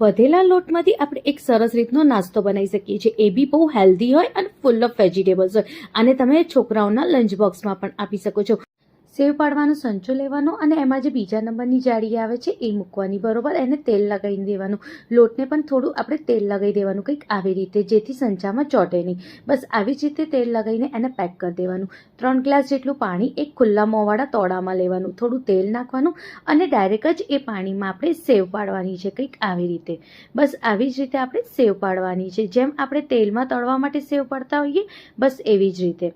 વધેલા લોટમાંથી આપણે એક સરસ રીતનો નાસ્તો બનાવી શકીએ છીએ, એ બી બહુ હેલ્ધી હોય અને ફૂલ ઓફ વેજીટેબલ્સ હોય. અને તમે છોકરાઓના લંચ બોક્સમાં પણ આપી શકો છો. સેવ પાડવાનો સંચો લેવાનો અને એમાં જે બીજા નંબરની જાળી આવે છે એ મૂકવાની, બરોબર. એને તેલ લગાવી દેવાનું, લોટને પણ થોડું આપણે તેલ લગાવી દેવાનું, કંઈક આવી રીતે, જેથી સંચામાં ચોટે નહીં. બસ આવી જ રીતે તેલ લગાવીને એને પેક કરી દેવાનું. 3 ગ્લાસ જેટલું પાણી એક ખુલ્લા મોંવાળા તોડામાં લેવાનું, થોડું તેલ નાખવાનું અને ડાયરેક્ટ જ એ પાણીમાં આપણે સેવ પાડવાની છે, કંઈક આવી રીતે. બસ આવી જ રીતે આપણે સેવ પાડવાની છે, જેમ આપણે તેલમાં તળવા માટે સેવ પાડતા હોઈએ બસ એવી જ રીતે.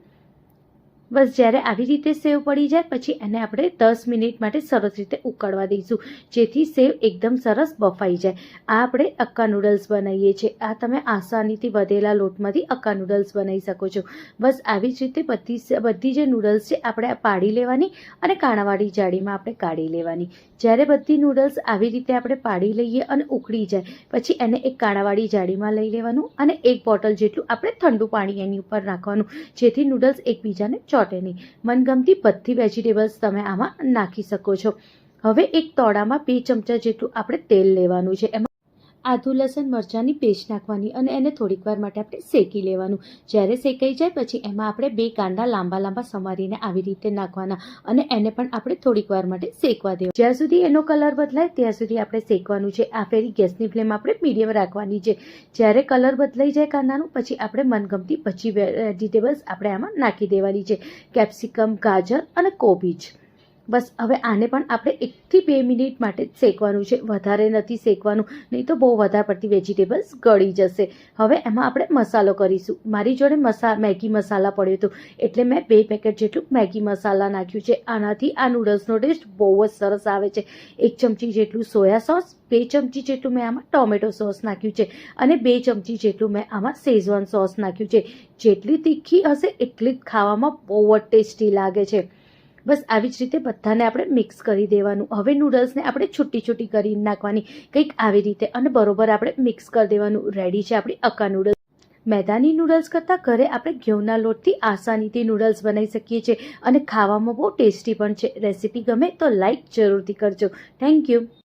બસ જ્યારે આવી રીતે સેવ પડી જાય પછી એને આપણે 10 મિનિટ માટે સરસ રીતે ઉકળવા દઈશું, જેથી સેવ એકદમ સરસ બફાઈ જાય. આ આપણે અક્કા નૂડલ્સ બનાવીએ છીએ. આ તમે આસાનીથી વધેલા લોટમાંથી અક્કા નૂડલ્સ બનાવી શકો છો. બસ આવી જ રીતે બધી જે નૂડલ્સ છે આપણે પાડી લેવાની અને કાણાવાળી જાળીમાં આપણે કાઢી લેવાની. જ્યારે બધી નૂડલ્સ આવી રીતે આપણે પાડી લઈએ અને ઉકળી જાય પછી એને એક કાણાવાળી જાળીમાં લઈ લેવાનું અને 1 બોટલ જેટલું આપણે ઠંડુ પાણી એની ઉપર નાખવાનું, જેથી નૂડલ્સ એકબીજાને ચોટે નહીં. મનગમતી બધી વેજીટેબલ્સ તમે આમાં નાખી શકો છો. હવે એક તોડામાં 2 ચમચા જેટલું આપણે તેલ લેવાનું છે, એમાં આદુ લસણ મરચાંની પેસ્ટ નાખવાની અને એને થોડીક વાર માટે આપણે શેકી લેવાનું. જ્યારે શેકાઈ જાય પછી એમાં આપણે 2 કાંદા લાંબા લાંબા સમારીને આવી રીતે નાખવાના અને એને પણ આપણે થોડીક વાર માટે શેકવા દેવા. જ્યાં સુધી એનો કલર બદલાય ત્યાં સુધી આપણે શેકવાનું છે. આ ફેરી ગેસની ફ્લેમ આપણે મીડિયમ રાખવાની છે. જ્યારે કલર બદલાઈ જાય કાંદાનું પછી આપણે મનગમતી બધી વેજીટેબલ્સ આપણે આમાં નાખી દેવાની છે, કેપ્સિકમ, ગાજર અને કોબીજ. બસ હવે આને પણ આપણે 1 થી 2 મિનિટ માટે જ શેકવાનું છે, વધારે નથી શેકવાનું, નહીં તો બહુ વધારે પડતી વેજીટેબલ્સ ગળી જશે. હવે એમાં આપણે મસાલો કરીશું. મારી જોડે મેગી મસાલા પડ્યો હતો એટલે મેં 2 પેકેટ જેટલું મેગી મસાલા નાખ્યું છે. આનાથી આ નૂડલ્સનો ટેસ્ટ બહુ જ સરસ આવે છે. 1 ચમચી જેટલું સોયા સોસ, 2 ચમચી જેટલું મેં આમાં ટોમેટો સોસ નાખ્યું છે અને 2 ચમચી જેટલું મેં આમાં શેઝવાન સોસ નાખ્યું છે. જેટલી તીખી હશે એટલી જ ખાવામાં બહુ જ ટેસ્ટી લાગે છે. બસ આવી જ રીતે બધાને આપણે મિક્સ કરી દેવાનું. હવે નૂડલ્સને આપણે છૂટી છૂટી કરી નાખવાની, કંઈક આવી રીતે, અને બરોબર આપણે મિક્સ કરી દેવાનું. રેડી છે આપણી અક્કા નૂડલ્સ. મેદાની નૂડલ્સ કરતાં ઘરે આપણે ઘઉંના લોટથી આસાનીથી નૂડલ્સ બનાવી શકીએ છીએ અને ખાવામાં બહુ ટેસ્ટી પણ છે. રેસીપી ગમે તો લાઈક જરૂરથી કરજો. Thank you.